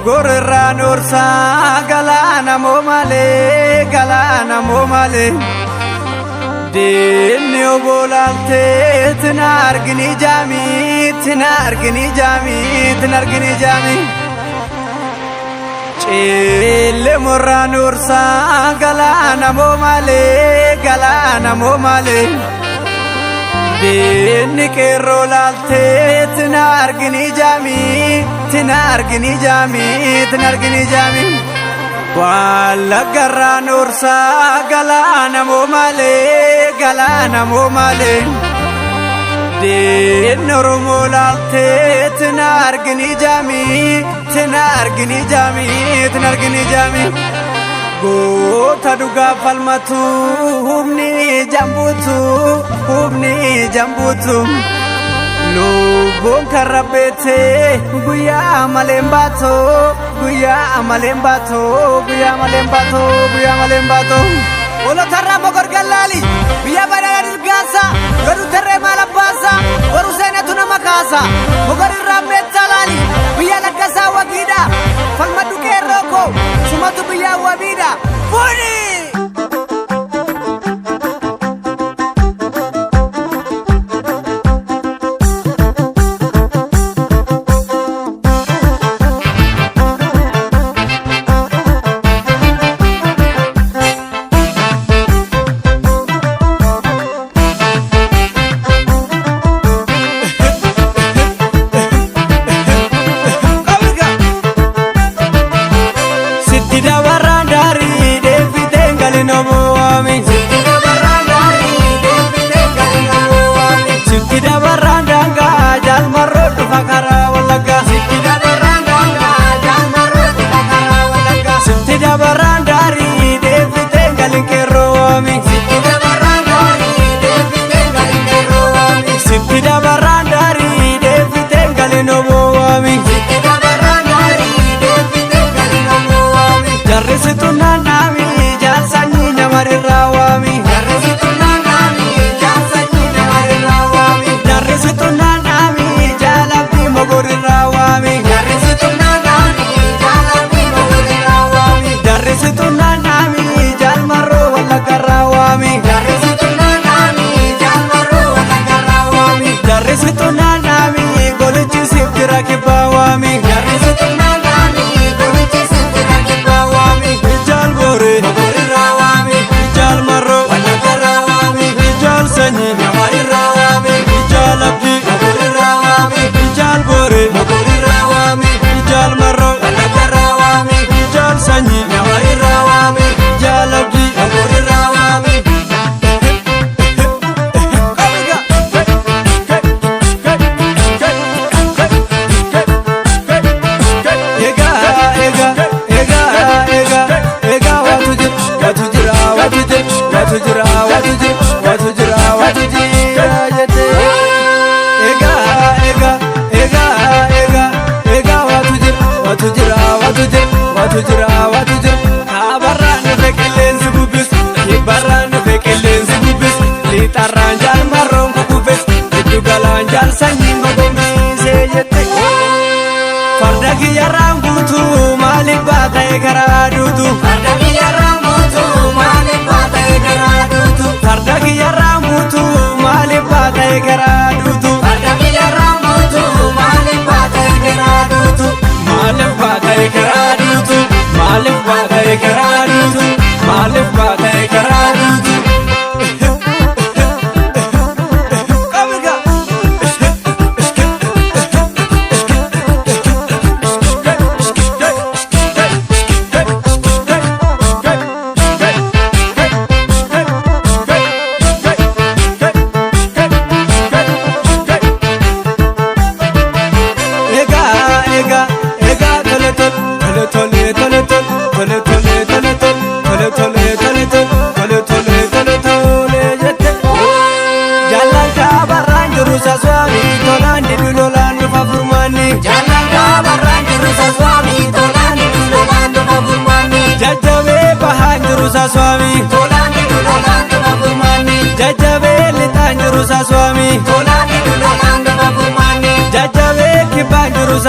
Mogorran orsa galana mo male Dinni obolalte tinargini jami Cille morran orsa galana mo male Dinni kerro lalte tinargini jami Walla garran orsa galana mo male Dinni oromo lalte tinargini jami Goota dhugaa falmatu humni jambuutu Lubbuun karra beete guyyaa malee baatu Olo tarraa mogor gallaali biyya badhaadhaa dirgaasa Gadu tarree maal abbaasa Waru seenetu nama kaasa Mogor irraa meetta laali biyya laggasaa wagiidha Falmadhu qeerroo koo sumatu biyyaa wabiidha Funi!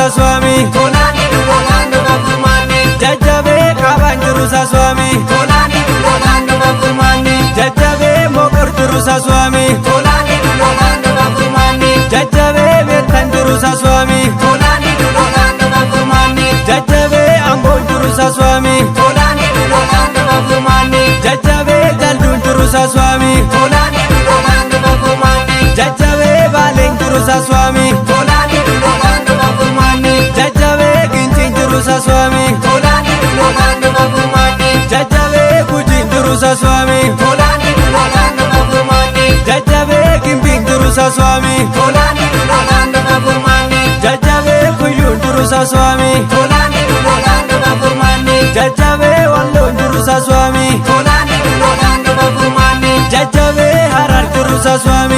Swami, swami Tolani dulolan nama furmani jajjabe beekan jiru swami Tolani dulolan nama furmani jajjabe amboon jiru swami Tolani dulolan nama furmani jajjabe jalduun jiru swami Tolani dulolan nama furmani jajjabe baaleen jiru swami Tolani dulolan nama furmani jajjabe gincin jiru swami Tolani dulolan nama furmani jajjabe gujiin jiru swami Tolani dulolan nama furmani jajjabe gimbiin jiru swami Tolani dulolan nama furmani jajjabe kuyyuun jiru swami Tolani dulolan nama furmani jajjabe walloon jiru swami Tolani dulolan nama furmani jajjabe harar jiru swami